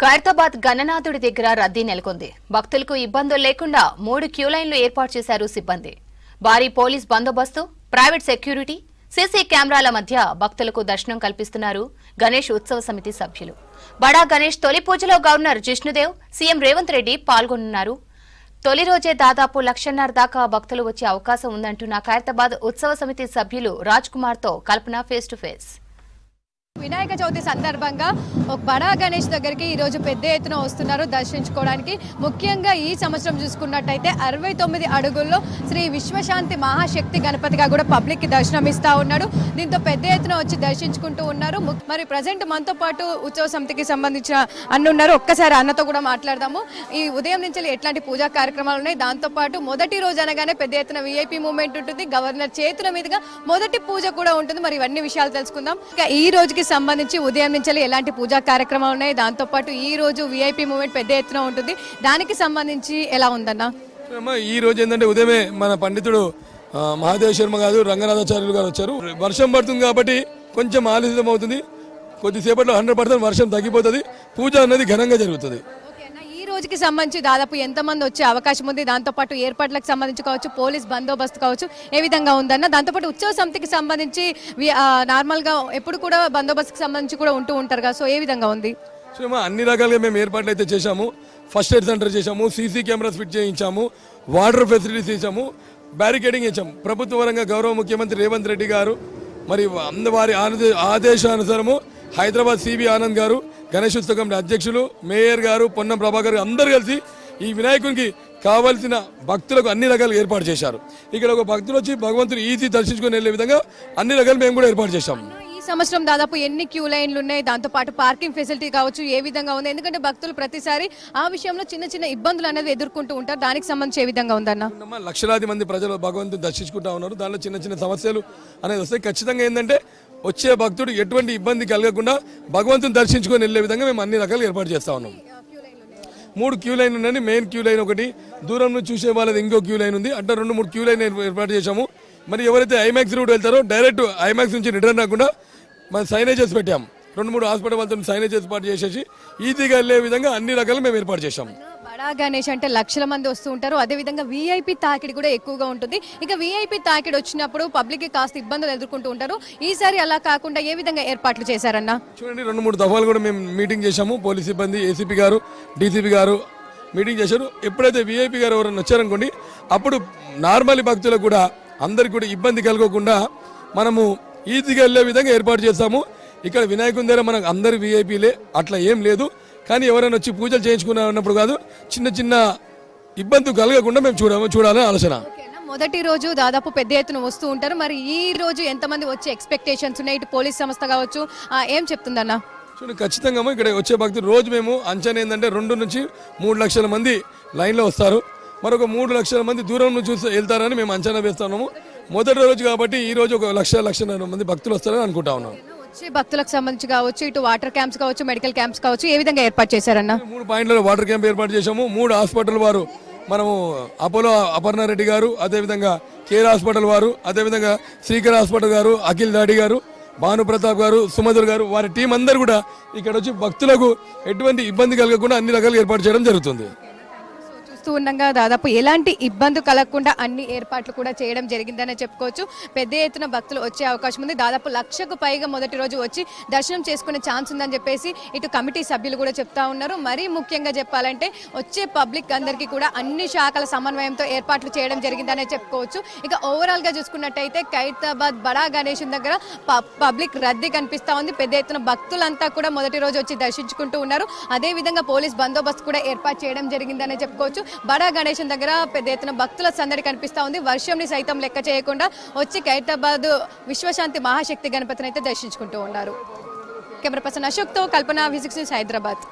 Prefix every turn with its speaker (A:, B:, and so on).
A: ఖైరతాబాద్ గణనాథుడి దగ్గర రద్దీ నెలకొంది. భక్తులకు ఇబ్బందులు లేకుండా 3 క్యూ లైన్లు ఏర్పాటు చేశారు సిబ్బంది. భారీ పోలీస్ బందోబస్తు, ప్రైవేట్ సెక్యూరిటీ, సీసీ కెమెరాల మధ్య భక్తులకు దర్శనం కల్పిస్తున్నారు గణేష్ ఉత్సవ సమితి సభ్యులు. బడా గణేష్ తొలి పూజలో గవర్నర్ జిష్ణుదేవ్, సీఎం రేవంత్ రెడ్డి పాల్గొనున్నారు. తొలి రోజే దాదాపు 1,50,000 దాకా భక్తులు వచ్చే అవకాశం ఉందంటున్న ఖైరతాబాద్ ఉత్సవ సమితి సభ్యులు రాజ్ కుమార్ తో Kalpana face to face.
B: Vinayaka Chavithi సందర్భంగా ఒక బడా గణేష్ దగ్గరికి ఈరోజు పెద్ద ఎత్తున వస్తున్నారు దర్శించుకోవడానికి. ముఖ్యంగా ఈ సంవత్సరం చూసుకున్నట్టయితే 69 అడుగుల్లో శ్రీ విశ్వశాంతి మహాశక్తి గణపతిగా కూడా పబ్లిక్ కి దర్శనం ఇస్తా ఉన్నాడు. దీంతో పెద్ద ఎత్తున వచ్చి దర్శించుకుంటూ ఉన్నారు. మరి ప్రజెంట్ మనతో పాటు ఉత్సవ సమితికి సంబంధించిన అన్న ఉన్నారు. ఒక్కసారి అన్నతో కూడా మాట్లాడదాము. ఈ ఉదయం నుంచి ఎట్లాంటి పూజా కార్యక్రమాలు ఉన్నాయి, దాంతో పాటు మొదటి రోజు అనగానే పెద్ద ఎత్తున విఐపి మూవ్మెంట్ ఉంటుంది, గవర్నర్ చేతుల మీదుగా మొదటి పూజ కూడా ఉంటుంది. మరి ఇవన్నీ విషయాలు తెలుసుకుందాం. ఈ రోజుకి సంబంధించి ఉదయం నుంచి ఎలాంటి పూజా కార్యక్రమాలు ఉన్నాయి, దాంతో పాటు ఈ రోజు విఐపి మూవ్మెంట్ పెద్ద ఎత్తున ఉంటుంది, దానికి సంబంధించి ఎలా ఉందన్న?
C: ఈ రోజు ఏంటంటే ఉదయమే మన పండితుడు మహాదేవ శర్మ గారు, రంగనాథాచార్యులు గారు వచ్చారు. వర్షం పడుతుంది కాబట్టి కొంచెం ఆలస్యం అవుతుంది. కొద్దిసేపట్లో 100% వర్షం తగ్గిపోతుంది. పూజ అనేది ఘనంగా జరుగుతుంది.
B: రోజుకి సంబంధించి దాదాపు ఎంతమంది వచ్చే అవకాశం ఉంది, దాంతో పాటు ఏర్పాట్లకు సంబంధించి కావచ్చు, పోలీస్ బందోబస్తు కావచ్చు, ఏ విధంగా ఉందన్న? దాంతో పాటు ఉత్సవ సమితికి సంబంధించి నార్మల్ గా ఎప్పుడు కూడా బందోబస్తుకి సంబంధించి కూడా ఉంటూ ఉంటారు కదా, సో ఏ విధంగా ఉంది?
C: అన్ని రకాలుగా మేము ఏర్పాట్లు అయితే చేశాము. ఫస్ట్ ఎయిడ్ సెంటర్ చేశాము, సీసీ కెమెరాస్ ఫిట్ చేయించాము, వాటర్ ఫెసిలిటీస్ ఇచ్చాము, బ్యారికేడింగ్ ఇచ్చాము. ప్రభుత్వ పరంగా గౌరవ ముఖ్యమంత్రి రేవంత్ రెడ్డి గారు మరి వారి ఆదేశానుసారము హైదరాబాద్ సిబి ఆనంద్ గారు, గణేష్ ఉత్సవ కమిటీ అధ్యక్షులు, మేయర్ గారు, పొన్నం ప్రభాకర్ గారు అందరూ కలిసి ఈ వినాయకునికి కావాల్సిన భక్తులకు అన్ని రకాలు ఏర్పాటు చేశారు. ఇక్కడ ఒక భక్తులు వచ్చి భగవంతుని ఈజీ దర్శించుకొని వెళ్ళే విధంగా అన్ని రకాలు మేము కూడా ఏర్పాటు చేశాము.
B: ఈ సంవత్సరం దాదాపు ఎన్ని క్యూ లైన్లు ఉన్నాయి, దాంతో పాటు పార్కింగ్ ఫెసిలిటీ కావచ్చు, ఏ విధంగా ఉంది? ఎందుకంటే భక్తులు ప్రతిసారి ఆ విషయంలో చిన్న చిన్న ఇబ్బందులు అనేది ఎదుర్కొంటూ ఉంటారు, దానికి సంబంధించి ఏ విధంగా ఉందన్న?
C: లక్షలాది మంది ప్రజలు భగవంతుని దర్శించుకుంటా ఉన్నారు. దానిలో చిన్న చిన్న సమస్యలు అనేది వస్తాయి. ఖచ్చితంగా ఏంటంటే వచ్చే భక్తుడు ఎటువంటి ఇబ్బంది కలగకుండా భగవంతుని దర్శించుకొని వెళ్ళే విధంగా మేము అన్ని రకాలు ఏర్పాటు చేస్తా ఉన్నాం. 3 క్యూ లైన్ ఉన్నాయి. మెయిన్ క్యూ లైన్ ఒకటి, దూరం నుంచి చూసే వాళ్ళది ఇంకో క్యూ లైన్ ఉంది. అంటే 2-3 క్యూ లైన్ ఏర్పాటు చేశాము. మరి ఎవరైతే ఐమాక్స్ రూట్ వెళ్తారో డైరెక్ట్ ఐమాక్స్ నుంచి రిటర్న్ రాకుండా మనం సైనేజెస్ పెట్టాము. 2-3 హాస్పిటల్ వాళ్ళతో సైనేజ్ ఏర్పాటు చేసేసి ఈజీగా వెళ్ళే విధంగా అన్ని రకాలు మేము ఏర్పాటు చేశాము.
B: బడా గణేష్ అంటే లక్షల మంది వస్తూ ఉంటారు, అదేవిధంగా వీఐపీ తాకిడి కూడా ఎక్కువగా ఉంటుంది. ఇక వీఐపీ తాకిడి వచ్చినప్పుడు పబ్లిక్ కి కాస్త ఇబ్బందులు ఎదుర్కొంటూ ఉంటారు. ఈసారి అలా కాకుండా ఏ విధంగా ఏర్పాట్లు చేశారన్న?
C: చూడండి, 2-3 దఫాలు కూడా మేము మీటింగ్ చేశాము. పోలీస్ సిబ్బంది, ఏసీపీ గారు, డీసీపీ గారు మీటింగ్ చేశారు. ఎప్పుడైతే వీఐపీ గారు ఎవరైనా వచ్చారనుకోండి, అప్పుడు నార్మల్ భక్తులకు కూడా అందరికి కూడా ఇబ్బంది కలగకుండా మనము ఈజీగా వెళ్ళే విధంగా ఏర్పాటు చేస్తాము. ఇక్కడ వినాయకుని దగ్గర మనకు అందరు వీఐపీలే, అట్లా ఏం లేదు. కానీ ఎవరైనా వచ్చి పూజలు చేయించుకున్నప్పుడు కాదు, చిన్న చిన్న ఇబ్బంది కలగకుండా మేము చూడాలని ఆలోచన.
B: మొదటి రోజు దాదాపు పెద్ద ఎత్తున వస్తూ ఉంటారు, మరి ఈ రోజు ఎంతమంది వచ్చే ఎక్స్పెక్టేషన్స్ ఉన్నాయి? ఇటు పోలీస్ సంస్థ కావచ్చు, ఏం చెప్తుందన్న?
C: చూడండి, ఖచ్చితంగా ఇక్కడ వచ్చే భక్తులు రోజు మేము అంచనా ఏంటంటే 2 నుంచి 3 లక్షల మంది లైన్లో వస్తారు. మరొక 3 లక్షల మంది దూరం నుంచి వెళ్తారని మేము అంచనా వేస్తున్నాము. మొదటి రోజు కాబట్టి ఈ రోజు 1,00,000 మంది భక్తులు వస్తారని అనుకుంటా ఉన్నాం.
B: వచ్చే భక్తులకు సంబంధించి కావచ్చు, ఇటు వాటర్ క్యాంప్స్ కావచ్చు, మెడికల్ క్యాంప్స్ కావచ్చు, ఏ విధంగా ఏర్పాటు చేశారన్న?
C: 3 పాయింట్లలో వాటర్ క్యాంప్ ఏర్పాటు చేశాము. 3 హాస్పిటల్ వారు, మనము అపోలో అపర్ణారెడ్డి గారు, అదేవిధంగా కేర్ హాస్పిటల్ వారు, అదేవిధంగా శ్రీకర్ హాస్పిటల్ గారు, అఖిల్ దాడి గారు, భానుప్రతాప్ గారు, సుమధుర్ గారు, వారి టీం అందరూ కూడా ఇక్కడ వచ్చి భక్తులకు ఎటువంటి ఇబ్బంది కలగకుండా అన్ని రకాలుగా ఏర్పాటు చేయడం జరుగుతుంది.
B: ఉండగా దాదాపు ఎలాంటి ఇబ్బంది కలగకుండా అన్ని ఏర్పాట్లు కూడా చేయడం జరిగిందని చెప్పుకోవచ్చు. పెద్ద ఎత్తున భక్తులు వచ్చే అవకాశం ఉంది. దాదాపు 1,00,000కు పైగా మొదటి రోజు వచ్చి దర్శనం చేసుకునే ఛాన్స్ ఉందని చెప్పేసి ఇటు కమిటీ సభ్యులు కూడా చెప్తా ఉన్నారు. మరీ ముఖ్యంగా చెప్పాలంటే వచ్చే పబ్లిక్ అందరికీ కూడా అన్ని శాఖల సమన్వయంతో ఏర్పాట్లు చేయడం జరిగిందనే చెప్పుకోవచ్చు. ఇక ఓవరాల్ గా చూసుకున్నట్టయితే ఖైరతాబాద్ బడా గణేష్ దగ్గర పబ్లిక్ రద్దీ కనిపిస్తా ఉంది. పెద్ద ఎత్తున భక్తులంతా కూడా మొదటి రోజు వచ్చి దర్శించుకుంటూ ఉన్నారు. అదే విధంగా పోలీస్ బందోబస్తు కూడా ఏర్పాటు చేయడం జరిగిందనే చెప్పుకోవచ్చు. బడా గణేష్ దగ్గర పెద్ద ఎత్తున భక్తుల సందడి కనిపిస్తా ఉంది. వర్షంని సైతం లెక్క చేయకుండా వచ్చి ఖైరతాబాద్ విశ్వశాంతి మహాశక్తి గణపతిని అయితే దర్శించుకుంటూ ఉన్నారు. కెమెరా పర్సన్ అశోక్తో కల్పన, V6 న్యూస్, హైదరాబాద్.